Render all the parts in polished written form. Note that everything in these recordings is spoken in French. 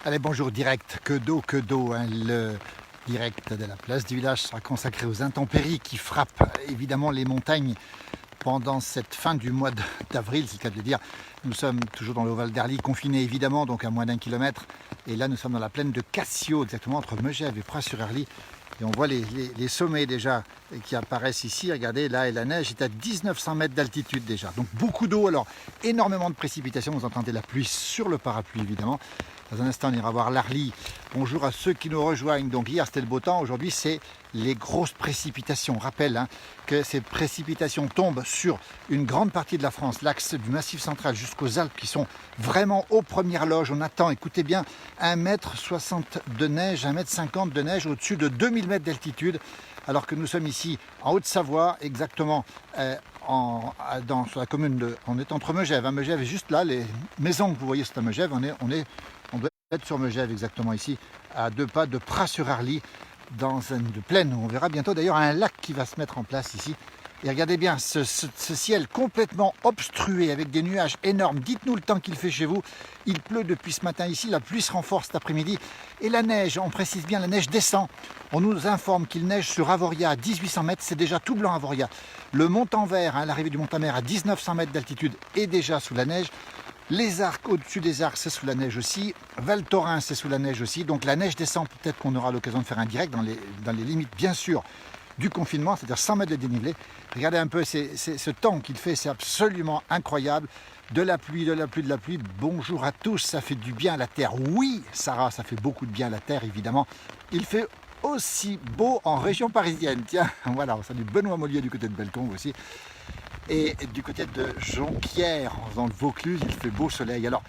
Allez, bonjour, direct, que d'eau, hein. Le direct de la place du village sera consacré aux intempéries qui frappent évidemment les montagnes pendant cette fin du mois d'avril, c'est le cas de le dire. Nous sommes toujours dans le Val d'Arly, confinés évidemment, donc à moins d'1 kilomètre. Et là, nous sommes dans la plaine de Cassio, exactement entre Megève et Pras-sur-Arly. Et on voit les sommets déjà qui apparaissent ici. Regardez, là, et la neige est à 1900 mètres d'altitude déjà. Donc beaucoup d'eau, alors énormément de précipitations. Vous entendez la pluie sur le parapluie, évidemment. Dans un instant, on ira voir l'Arly. Bonjour à ceux qui nous rejoignent. Donc hier, c'était le beau temps. Aujourd'hui, c'est les grosses précipitations. On rappelle que ces précipitations tombent sur une grande partie de la France, l'axe du Massif central jusqu'aux Alpes, qui sont vraiment aux premières loges. On attend, écoutez bien, 1,60 m de neige, 1,50 m de neige au-dessus de 2000 mètres d'altitude, alors que nous sommes ici en Haute-Savoie, exactement sur la commune on est entre Megève. Megève est juste là, les maisons que vous voyez, c'est à Megève. On doit être sur Megève exactement ici, à 2 pas de Pras-sur-Arly, dans une plaine. On verra bientôt d'ailleurs un lac qui va se mettre en place ici. Et regardez bien ce ciel complètement obstrué avec des nuages énormes. Dites-nous le temps qu'il fait chez vous. Il pleut depuis ce matin ici, la pluie se renforce cet après-midi. Et la neige, on précise bien, la neige descend. On nous informe qu'il neige sur Avoria à 1800 mètres, c'est déjà tout blanc Avoria. Le Montanvert, l'arrivée du Montamer à 1900 mètres d'altitude est déjà sous la neige. Les Arcs, au-dessus des Arcs, c'est sous la neige aussi. Val Thorens, c'est sous la neige aussi. Donc la neige descend, peut-être qu'on aura l'occasion de faire un direct dans les limites, bien sûr, du confinement, c'est-à-dire 100 mètres de dénivelé. Regardez un peu ce temps qu'il fait, c'est absolument incroyable. De la pluie. Bonjour à tous, ça fait du bien à la terre. Oui, Sarah, ça fait beaucoup de bien à la terre, évidemment. Il fait aussi beau en région parisienne. Tiens, voilà, on salue Benoît Mollier du côté de Bellecombe aussi. Et du côté de Jonquière, dans le Vaucluse, il fait beau soleil. Alors,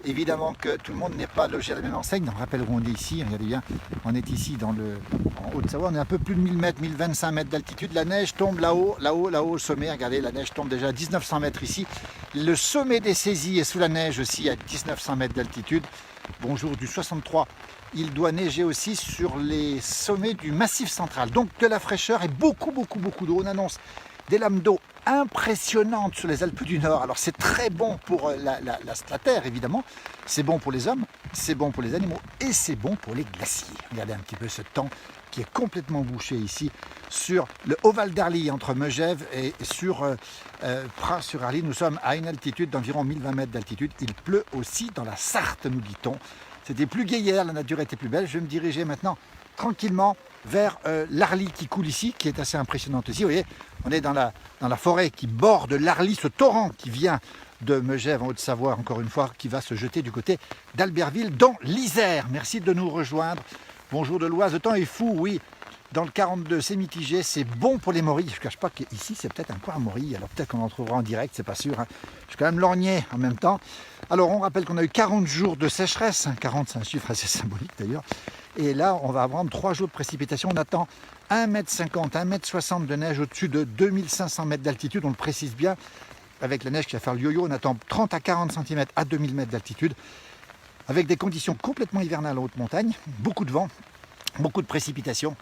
évidemment que tout le monde n'est pas logé à la même enseigne. On rappelle où on est ici, regardez bien, on est ici en Haute-Savoie, on est un peu plus de 1000 mètres, 1025 mètres d'altitude. La neige tombe là-haut, au sommet. Regardez, la neige tombe déjà à 1900 mètres ici. Le sommet des saisies est sous la neige aussi à 1900 mètres d'altitude. Bonjour du 63. Il doit neiger aussi sur les sommets du Massif central. Donc de la fraîcheur et beaucoup d'eau. On annonce des lames d'eau impressionnantes sur les Alpes du Nord. Alors c'est très bon pour la terre évidemment, c'est bon pour les hommes, c'est bon pour les animaux et c'est bon pour les glaciers. Regardez un petit peu ce temps qui est complètement bouché ici sur le Haut-Val d'Arly entre Megève et sur Pras-sur-Arly. Nous sommes à une altitude d'environ 1020 mètres d'altitude. Il pleut aussi dans la Sarthe, nous dit-on. C'était plus gai hier, la nature était plus belle. Je vais me diriger maintenant tranquillement vers l'Arly qui coule ici, qui est assez impressionnante aussi. Vous voyez, on est dans la forêt qui borde l'Arly, ce torrent qui vient de Megève en Haute-Savoie, encore une fois, qui va se jeter du côté d'Albertville dans l'Isère. Merci de nous rejoindre. Bonjour de l'Oise, le temps est fou, oui. Dans le 42, c'est mitigé, c'est bon pour les morilles. Je ne cache pas qu'ici, c'est peut-être un coin morille. Alors peut-être qu'on en trouvera en direct, c'est pas sûr. Je suis quand même lorgné en même temps. Alors on rappelle qu'on a eu 40 jours de sécheresse. 40, c'est un chiffre assez symbolique d'ailleurs. Et là, on va avoir 3 jours de précipitation. On attend 1,50 m, 1,60 m de neige au-dessus de 2500 mètres d'altitude. On le précise bien, avec la neige qui va faire le yo-yo. On attend 30 à 40 cm à 2000 mètres d'altitude. Avec des conditions complètement hivernales en haute montagne. Beaucoup de vent, beaucoup de précipitations.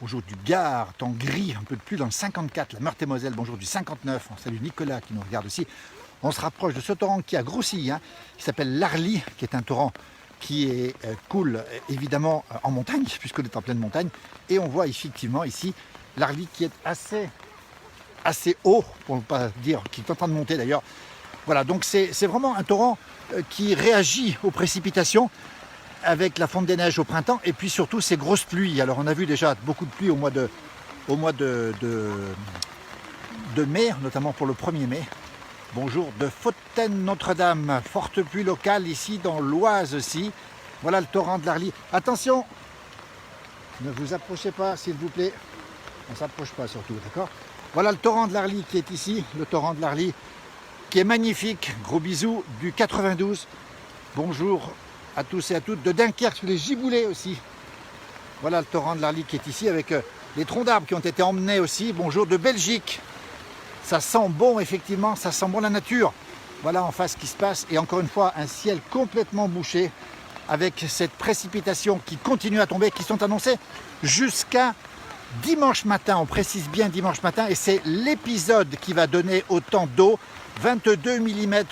Bonjour du Gard, temps gris, un peu de pluie dans le 54, la Meurthe-et-Moselle. Bonjour du 59, on salue Nicolas qui nous regarde aussi. On se rapproche de ce torrent qui a grossi, qui s'appelle l'Arly, qui est un torrent qui coule évidemment en montagne, puisqu'on est en pleine montagne. Et on voit effectivement ici l'Arly qui est assez haut, pour ne pas dire, qui est en train de monter d'ailleurs. Voilà, donc c'est vraiment un torrent qui réagit aux précipitations, avec la fonte des neiges au printemps et puis surtout ces grosses pluies. Alors on a vu déjà beaucoup de pluie au mois de mai, notamment pour le 1er mai. Bonjour de Fontaine-Notre-Dame, forte pluie locale ici dans l'Oise aussi. Voilà le torrent de l'Arly. Attention, ne vous approchez pas s'il vous plaît. On ne s'approche pas surtout, d'accord? Voilà le torrent de l'Arly qui est ici, le torrent de l'Arly qui est magnifique. Gros bisous du 92. Bonjour à tous et à toutes, de Dunkerque, les Giboulets aussi. Voilà le torrent de l'Arly qui est ici avec les troncs d'arbres qui ont été emmenés aussi. Bonjour de Belgique. Ça sent bon, effectivement, ça sent bon la nature. Voilà en face ce qui se passe. Et encore une fois, un ciel complètement bouché avec cette précipitation qui continue à tomber, qui sont annoncées jusqu'à dimanche matin. On précise bien dimanche matin. Et c'est l'épisode qui va donner autant d'eau. 22 mm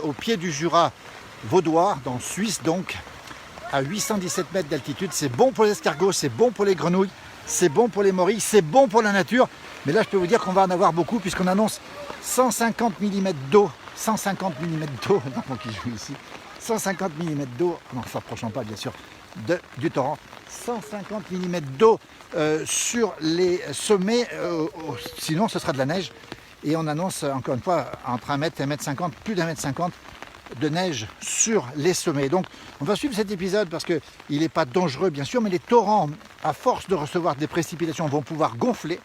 au pied du Jura vaudois, dans Suisse donc, à 817 mètres d'altitude. C'est bon pour les escargots, c'est bon pour les grenouilles, c'est bon pour les morilles, c'est bon pour la nature. Mais là, je peux vous dire qu'on va en avoir beaucoup puisqu'on annonce 150 mm d'eau. 150 mm d'eau, l'enfant qui joue ici. 150 mm d'eau, en s'approchant pas bien sûr du torrent. 150 mm d'eau sur les sommets, sinon ce sera de la neige. Et on annonce encore une fois entre 1 mètre et 1 mètre 50, plus d'1 mètre 50 de neige sur les sommets. Donc on va suivre cet épisode parce qu'il n'est pas dangereux bien sûr, mais les torrents, à force de recevoir des précipitations, vont pouvoir gonfler.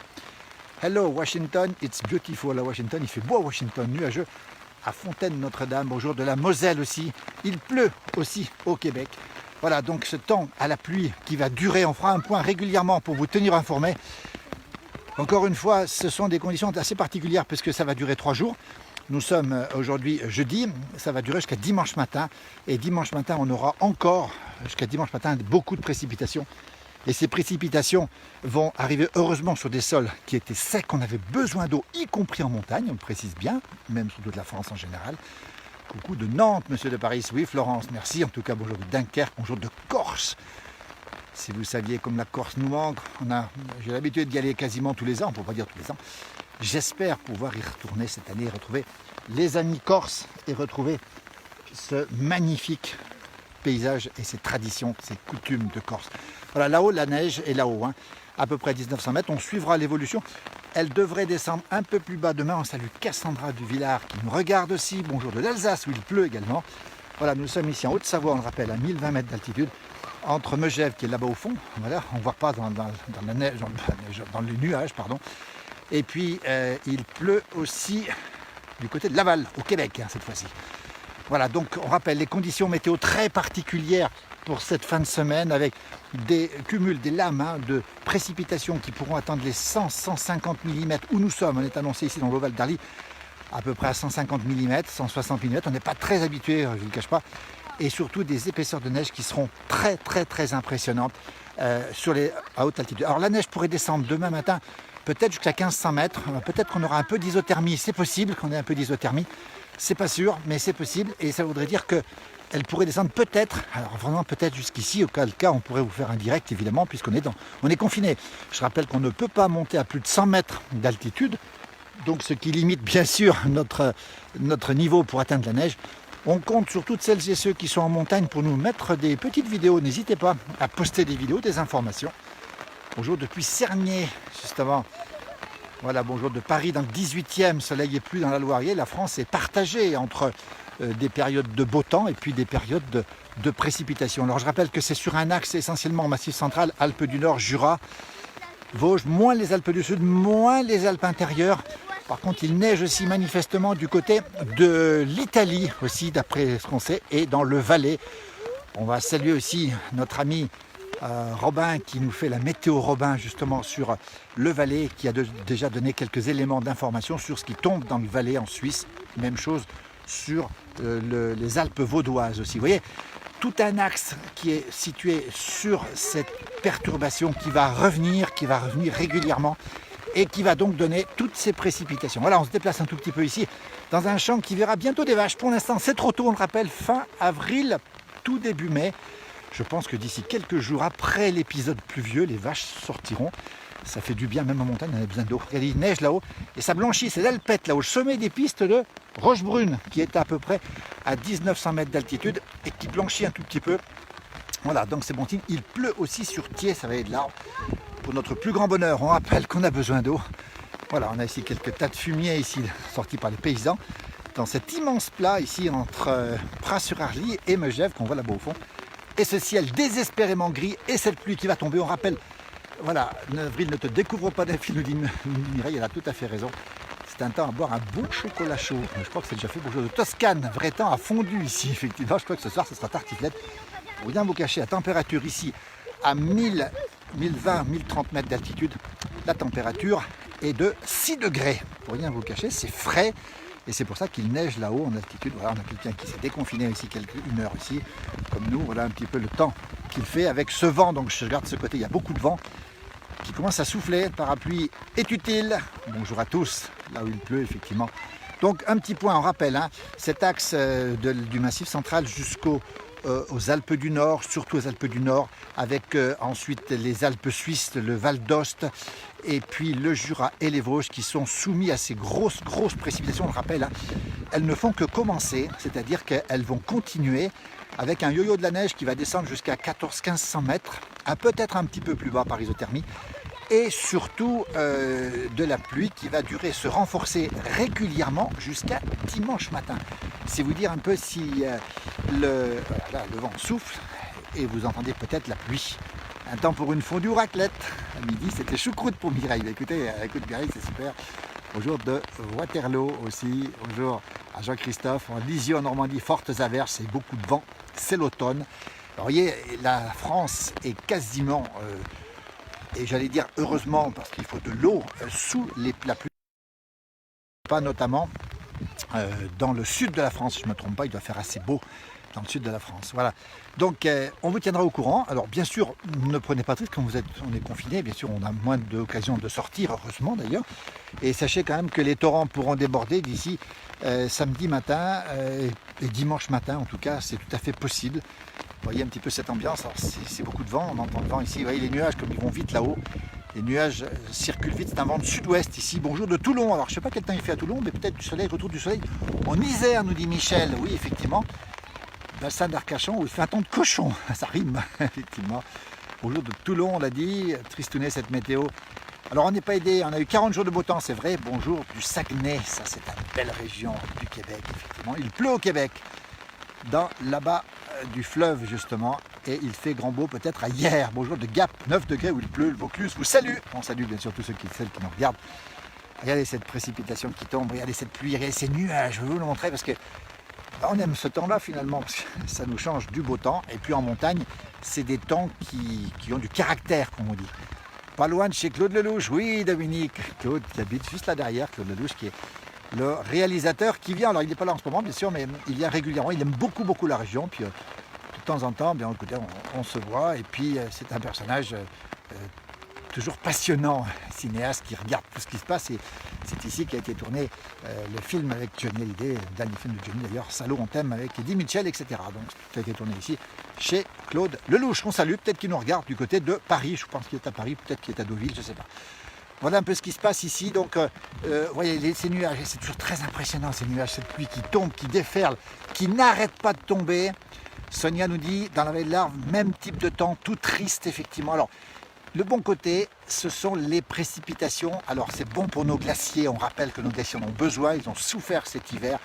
Hello Washington, it's beautiful à Washington, il fait beau à Washington, nuageux. À Fontaine-Notre-Dame, bonjour de la Moselle aussi, il pleut aussi au Québec. Voilà, donc ce temps à la pluie qui va durer, on fera un point régulièrement pour vous tenir informés. Encore une fois, ce sont des conditions assez particulières puisque ça va durer 3 jours. Nous sommes aujourd'hui jeudi, ça va durer jusqu'à dimanche matin. Et dimanche matin, on aura encore, jusqu'à dimanche matin, beaucoup de précipitations. Et ces précipitations vont arriver heureusement sur des sols qui étaient secs. On avait besoin d'eau, y compris en montagne, on le précise bien, même sur toute la France en général. Coucou de Nantes, monsieur de Paris, oui, Florence, merci. En tout cas, bonjour de Dunkerque, bonjour de Corse. Si vous saviez comme la Corse nous manque, j'ai l'habitude d'y aller quasiment tous les ans, pour ne pas dire tous les ans. J'espère pouvoir y retourner cette année, retrouver les amis corses et retrouver ce magnifique paysage et ces traditions, ces coutumes de Corse. Voilà, là-haut, la neige est là-haut, hein, à peu près 1900 mètres. On suivra l'évolution. Elle devrait descendre un peu plus bas demain. On salue Cassandra du Villard qui nous regarde aussi. Bonjour de l'Alsace où il pleut également. Voilà, nous sommes ici en Haute-Savoie, on le rappelle, à 1020 mètres d'altitude. Entre Megève qui est là-bas au fond, voilà, on ne voit pas dans la neige, dans les nuages, pardon. Et puis il pleut aussi du côté de Laval, au Québec, hein, cette fois-ci. Voilà, donc on rappelle les conditions météo très particulières pour cette fin de semaine avec des cumuls, des lames de précipitations qui pourront atteindre les 100-150 mm où nous sommes. On est annoncé ici dans l'Oval d'Arly à peu près à 150 mm, 160 mm. On n'est pas très habitué, je ne le cache pas. Et surtout des épaisseurs de neige qui seront très impressionnantes à haute altitude. Alors la neige pourrait descendre demain matin peut-être jusqu'à 1500 mètres, peut-être qu'on aura un peu d'isothermie, c'est possible qu'on ait un peu d'isothermie, c'est pas sûr, mais c'est possible, et ça voudrait dire qu'elle pourrait descendre peut-être, alors vraiment peut-être jusqu'ici, auquel cas on pourrait vous faire un direct évidemment, puisqu'on est confiné. Je rappelle qu'on ne peut pas monter à plus de 100 mètres d'altitude, donc ce qui limite bien sûr notre niveau pour atteindre la neige. On compte sur toutes celles et ceux qui sont en montagne pour nous mettre des petites vidéos. N'hésitez pas à poster des vidéos, des informations. Bonjour depuis Cernay, juste avant. Voilà, bonjour de Paris dans le 18e. Soleil et pluie dans la Loirier. La France est partagée entre des périodes de beau temps et puis des périodes de précipitation. Alors je rappelle que c'est sur un axe essentiellement Massif central, Alpes du Nord, Jura, Vosges, moins les Alpes du Sud, moins les Alpes intérieures. Par contre, il neige aussi manifestement du côté de l'Italie aussi, d'après ce qu'on sait, et dans le Valais. On va saluer aussi notre ami Robin qui nous fait la météo Robin justement sur le Valais, qui a déjà donné quelques éléments d'information sur ce qui tombe dans le Valais en Suisse. Même chose sur les Alpes vaudoises aussi. Vous voyez, tout un axe qui est situé sur cette perturbation qui va revenir régulièrement, et qui va donc donner toutes ces précipitations. Voilà, on se déplace un tout petit peu ici, dans un champ qui verra bientôt des vaches. Pour l'instant, c'est trop tôt, on le rappelle, fin avril, tout début mai. Je pense que d'ici quelques jours après l'épisode pluvieux, les vaches sortiront. Ça fait du bien, même en montagne, on a besoin d'eau. Regardez, il neige là-haut, et ça blanchit, c'est l'Alpette, là, au sommet des pistes de Rochebrune, qui est à peu près à 1900 mètres d'altitude, et qui blanchit un tout petit peu. Voilà, donc c'est bon signe. Il pleut aussi sur Thiers, ça va être là. Pour notre plus grand bonheur, on rappelle qu'on a besoin d'eau. Voilà, on a ici quelques tas de fumier ici, sortis par les paysans, dans cet immense plat ici entre Pras-sur-Arly et Megève, qu'on voit là-bas au fond. Et ce ciel désespérément gris et cette pluie qui va tomber. On rappelle, voilà, avril ne te découvre pas d'infini, nous dit Mireille, elle a tout à fait raison. C'est un temps à boire un bon chocolat chaud. Je crois que c'est déjà fait. Bonjour de Toscane, vrai temps a fondu ici, effectivement. Je crois que ce soir, ce sera tartiflette. Pour rien vous cacher, la température ici, à 1020, 1030 mètres d'altitude, la température est de 6 degrés. Pour rien vous cacher, c'est frais. Et c'est pour ça qu'il neige là-haut en altitude. Voilà, on a quelqu'un qui s'est déconfiné ici, une heure ici, comme nous. Voilà un petit peu le temps qu'il fait avec ce vent. Donc je regarde de ce côté, il y a beaucoup de vent qui commence à souffler. Le parapluie est utile. Bonjour à tous, là où il pleut effectivement. Donc un petit point en rappel, cet axe du Massif central jusqu'au aux Alpes du Nord, surtout aux Alpes du Nord, avec ensuite les Alpes suisses, le Val d'Ost, et puis le Jura et les Vosges qui sont soumis à ces grosses précipitations. On le rappelle, hein, elles ne font que commencer, c'est-à-dire qu'elles vont continuer avec un yo-yo de la neige qui va descendre jusqu'à 1400-1500 mètres, peut-être un petit peu plus bas par isothermie, et surtout de la pluie qui va durer, se renforcer régulièrement jusqu'à dimanche matin. C'est vous dire un peu si le vent souffle et vous entendez peut-être la pluie. Un temps pour une fondue raclette. À midi, c'était choucroute pour Mireille. Écoutez, écoute Mireille, c'est super. Au jour de Waterloo aussi, au jour à Jean-Christophe, en Lisieux en Normandie, fortes averses et beaucoup de vent. C'est l'automne. Vous voyez, la France est quasiment, et j'allais dire heureusement, parce qu'il faut de l'eau sous la pluie, pas notamment dans le sud de la France, si je ne me trompe pas, il doit faire assez beau dans le sud de la France. Voilà. Donc on vous tiendra au courant. Alors bien sûr, ne prenez pas de risque quand on est confiné. Bien sûr, on a moins d'occasions de sortir, heureusement d'ailleurs. Et sachez quand même que les torrents pourront déborder d'ici samedi matin et dimanche matin. En tout cas, c'est tout à fait possible. Vous voyez un petit peu cette ambiance. Alors c'est beaucoup de vent. On entend le vent ici. Vous voyez les nuages comme ils vont vite là-haut. Les nuages circulent vite, c'est un vent de sud-ouest ici. Bonjour de Toulon. Alors je ne sais pas quel temps il fait à Toulon, mais peut-être du soleil, retour du soleil. En Isère, nous dit Michel. Oui, effectivement. Bassin d'Arcachon où il fait un temps de cochon. Ça rime, effectivement. Bonjour de Toulon, on l'a dit. Tristounet cette météo. Alors on n'est pas aidé. On a eu 40 jours de beau temps, c'est vrai. Bonjour du Saguenay. Ça, c'est une belle région du Québec, effectivement. Il pleut au Québec. Là-bas du fleuve, justement. Et il fait grand beau peut-être à hier. Bonjour de Gap, 9 degrés où il pleut. Le Vaucluse vous salue. On salue bien sûr tous ceux celles qui nous regardent. Regardez cette précipitation qui tombe. Regardez cette pluie. Regardez ces nuages. Je vais vous le montrer parce que on aime ce temps-là finalement, parce que ça nous change du beau temps. Et puis en montagne, c'est des temps qui ont du caractère, comme on dit. Pas loin de chez Claude Lelouch, oui Dominique. Claude qui habite juste là derrière, Claude Lelouch qui est le réalisateur qui vient. Alors il n'est pas là en ce moment bien sûr, mais il vient régulièrement. Il aime beaucoup la région. Puis de temps en temps, bien écoutez, on se voit. Et puis c'est un personnage toujours passionnant, cinéaste qui regarde tout ce qui se passe. Et c'est ici qu'a été tourné le film avec Johnny Hallyday, le dernier film de Johnny d'ailleurs, Salaud on t'aime avec Eddie Mitchell, etc. Donc ça a été tourné ici chez Claude Lelouch. On salue, peut-être qu'il nous regarde du côté de Paris. Je pense qu'il est à Paris, peut-être qu'il est à Deauville, je ne sais pas. Voilà un peu ce qui se passe ici. Donc, vous voyez, ces nuages, c'est toujours très impressionnant, ces nuages, cette pluie qui tombe, qui déferle, qui n'arrête pas de tomber. Sonia nous dit, dans la vallée de l'Arve, même type de temps, tout triste, effectivement. Alors, le bon côté, ce sont les précipitations. Alors, c'est bon pour nos glaciers. On rappelle que nos glaciers en ont besoin. Ils ont souffert cet hiver.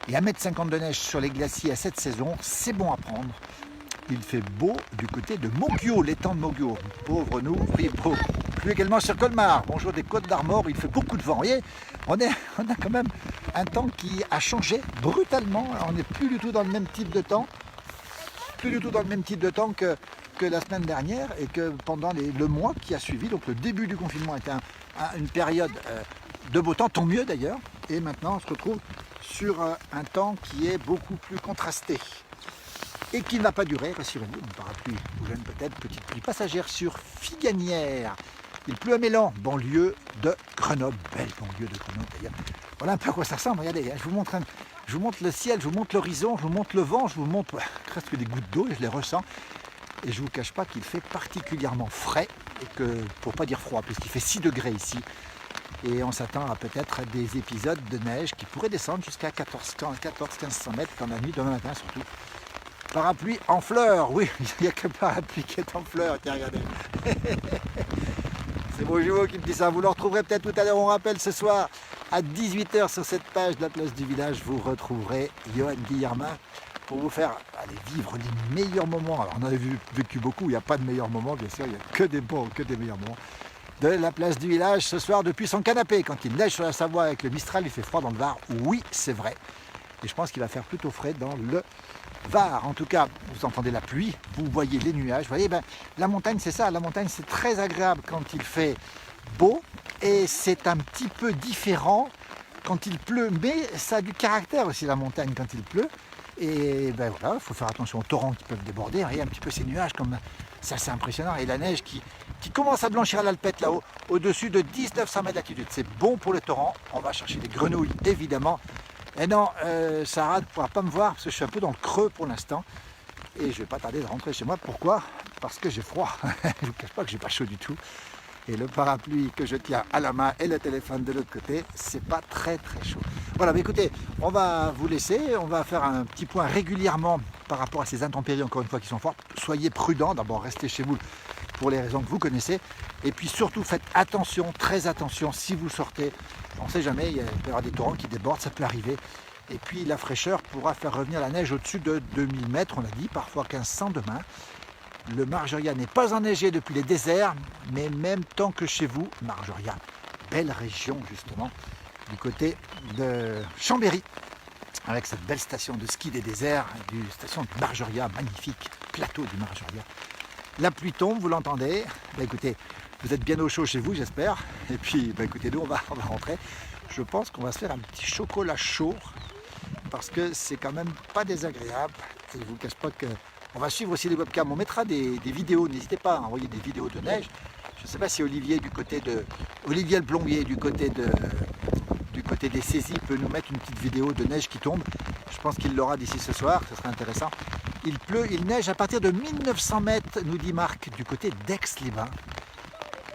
Et 1,50 m de neige sur les glaciers à cette saison, c'est bon à prendre. Il fait beau du côté de Moggio, l'étang de Moggio. Pauvre nous, oui, beau. Plus également sur Colmar. Bonjour des Côtes d'Armor, il fait beaucoup de vent. Vous voyez, on a quand même un temps qui a changé brutalement. On n'est plus du tout dans le même type de temps. Plus du tout dans le même type de temps que la semaine dernière et que pendant le mois qui a suivi. Donc le début du confinement était une période de beau temps, tant mieux d'ailleurs. Et maintenant on se retrouve sur un temps qui est beaucoup plus contrasté. Et qui ne va pas durer, rassurez-vous, une parapluie ou jeune peut-être, petite pluie passagère sur Figanière. Il pleut à Mélan, banlieue de Grenoble, belle banlieue de Grenoble d'ailleurs. Voilà un peu à quoi ça ressemble, regardez, je vous montre le ciel, je vous montre l'horizon, je vous montre le vent, je vous montre presque des gouttes d'eau et je les ressens. Et je ne vous cache pas qu'il fait particulièrement frais, et que, pour ne pas dire froid, puisqu'il fait 6 degrés ici. Et on s'attend à peut-être des épisodes de neige qui pourraient descendre jusqu'à 14-1500 mètres dans la nuit, demain matin surtout. Parapluie en fleurs, oui, il n'y a que parapluie qui est en fleurs, tiens, regardez. C'est Bonjour qui me dit ça, vous le retrouverez peut-être tout à l'heure, on rappelle ce soir à 18 h sur cette page de la place du village, vous retrouverez Johan Guillermin pour vous faire vivre les meilleurs moments. Alors on en a vécu beaucoup, il n'y a pas de meilleurs moments, bien sûr, il n'y a que des bons, que des meilleurs moments. De la place du village ce soir depuis son canapé, quand il neige sur la Savoie avec le Mistral, il fait froid dans le Var, oui c'est vrai. Et je pense qu'il va faire plutôt frais dans le Var. En tout cas, vous entendez la pluie, vous voyez les nuages. Vous voyez, la montagne, c'est ça. La montagne, c'est très agréable quand il fait beau. Et c'est un petit peu différent quand il pleut. Mais ça a du caractère aussi, la montagne, quand il pleut. Et voilà, il faut faire attention aux torrents qui peuvent déborder. Regardez un petit peu ces nuages, comme ça, c'est impressionnant. Et la neige qui commence à blanchir à l'alpette là-haut, au-dessus de 1900 mètres d'altitude. C'est bon pour le torrent. On va chercher des grenouilles, évidemment. Et non, Sarah ne pourra pas me voir parce que je suis un peu dans le creux pour l'instant. Et je ne vais pas tarder de rentrer chez moi. Pourquoi? Parce que j'ai froid. Je ne vous cache pas que j'ai pas chaud du tout. Et le parapluie que je tiens à la main et le téléphone de l'autre côté, c'est pas très chaud. Voilà, mais écoutez, on va vous laisser, on va faire un petit point régulièrement par rapport à ces intempéries, encore une fois, qui sont fortes. Soyez prudents, d'abord restez chez vous pour les raisons que vous connaissez. Et puis surtout, faites attention, très attention, si vous sortez. On ne sait jamais, il peut y avoir des torrents qui débordent, ça peut arriver. Et puis la fraîcheur pourra faire revenir la neige au-dessus de 2000 mètres, on l'a dit, parfois 1500 demain. Le Margeria n'est pas enneigé depuis les déserts, mais même tant que chez vous, Margeria, belle région justement, du côté de Chambéry, avec cette belle station de ski des déserts, station du Margeria, magnifique plateau du Margeria. La pluie tombe, vous l'entendez. Écoutez, vous êtes bien au chaud chez vous, j'espère. Et puis, écoutez, nous, on va rentrer. Je pense qu'on va se faire un petit chocolat chaud, parce que c'est quand même pas désagréable. Et je ne vous cache pas que... On va suivre aussi les webcams, on mettra des vidéos, n'hésitez pas à envoyer des vidéos de neige. Je ne sais pas si Olivier le plombier du côté des saisies peut nous mettre une petite vidéo de neige qui tombe. Je pense qu'il l'aura d'ici ce soir, ce sera intéressant. Il pleut, il neige à partir de 1900 mètres, nous dit Marc, du côté d'Aix-les-Bains.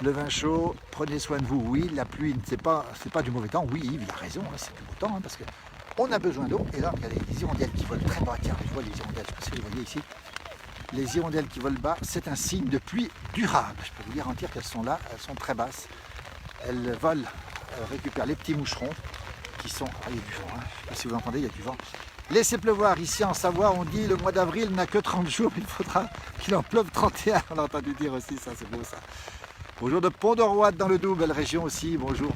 Le vin chaud, prenez soin de vous. Oui, la pluie, c'est pas du mauvais temps. Oui, il a raison, hein, c'est du beau temps, hein, parce que on a besoin d'eau. Et là, regardez, les hirondelles qui volent très bas. Tiens, je vois les hirondelles, je ne sais pas si vous les voyez ici. Les hirondelles qui volent bas, c'est un signe de pluie durable. Je peux vous garantir qu'elles sont là, elles sont très basses. Elles volent, récupèrent les petits moucherons qui sont... Ah, il y a du vent, hein. Je ne sais pas si vous entendez, il y a du vent. Laissez pleuvoir. Ici en Savoie, on dit le mois d'avril n'a que 30 jours, il faudra qu'il en pleuve 31. On a entendu dire aussi, ça c'est beau ça. Bonjour de Pont-de-Roide dans le Doubs, belle région aussi. Bonjour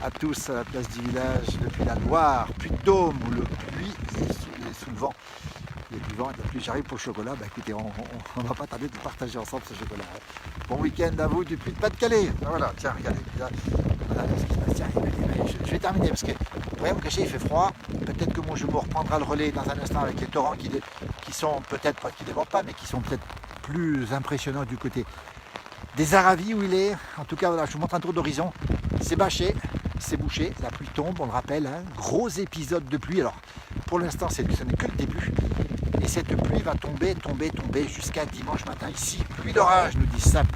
à tous à la place du village depuis la Loire, Puy-de-Dôme où le puits est sous le vent. Il y a du vent, il y a plus. J'arrive pour le chocolat. Écoutez, on ne va pas tarder de partager ensemble ce chocolat. Bon week-end à vous du Puy-de-Pas-de-Calais. Voilà, tiens, regardez. Voilà ce qui se passe. Tiens, je vais terminer parce que pour rien me cacher, il fait froid. Peut-être que mon jumeau reprendra le relais dans un instant avec les torrents qui sont peut-être, pas qui ne débordent pas, mais qui sont peut-être plus impressionnants du côté des Aravis où il est. En tout cas, voilà, je vous montre un tour d'horizon. C'est bâché, c'est bouché, la pluie tombe, on le rappelle, hein, gros épisode de pluie. Alors, pour l'instant, ce n'est que le début. Et cette pluie va tomber jusqu'à dimanche matin ici. Pluie d'orage, nous dit Sap.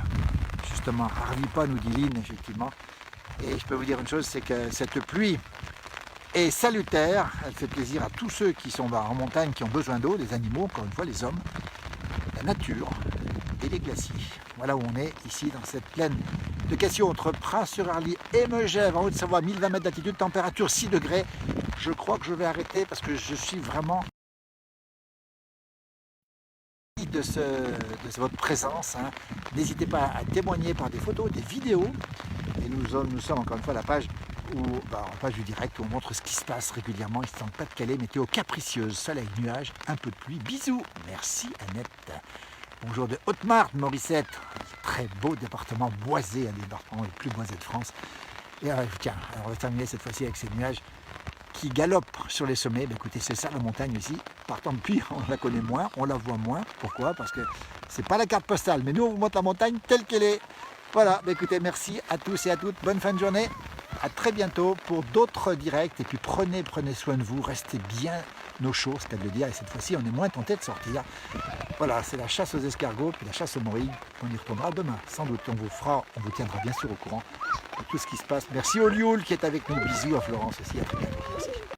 Justement, arrive pas, nous dit Lynn, effectivement. Et je peux vous dire une chose, c'est que cette pluie est salutaire. Elle fait plaisir à tous ceux qui sont en montagne, qui ont besoin d'eau, les animaux, encore une fois, les hommes, la nature et les glaciers. Voilà où on est, ici, dans cette plaine de Cassio, entre Pras-sur-Arly et Megève, en Haute-Savoie, 1020 mètres d'altitude, température 6 degrés. Je crois que je vais arrêter parce que je suis vraiment de votre présence. Hein. N'hésitez pas à témoigner par des photos, des vidéos. Et nous sommes encore une fois à la page du direct où on montre ce qui se passe régulièrement. Ici en Pas-de-Calais, météo capricieuse, soleil, nuages, un peu de pluie. Bisous, merci Annette. Bonjour de Haute-Marne, Morissette, très beau département boisé, un des départements les plus boisés de France. Et tiens, on va terminer cette fois-ci avec ces nuages qui galopent sur les sommets. Écoutez, c'est ça la montagne aussi. Partant de pluie, on la connaît moins, on la voit moins. Pourquoi? Parce que c'est pas la carte postale, mais nous on vous montre la montagne telle qu'elle est. Voilà, écoutez, merci à tous et à toutes, bonne fin de journée. À très bientôt pour d'autres directs. Et puis prenez soin de vous, restez bien au chaud, c'est à le dire. Et cette fois-ci, on est moins tenté de sortir. Voilà, c'est la chasse aux escargots, puis la chasse aux morilles. On y retournera demain, sans doute. On vous tiendra bien sûr au courant de tout ce qui se passe. Merci au Lioul qui est avec nous. Bisous à Florence aussi, à très bientôt.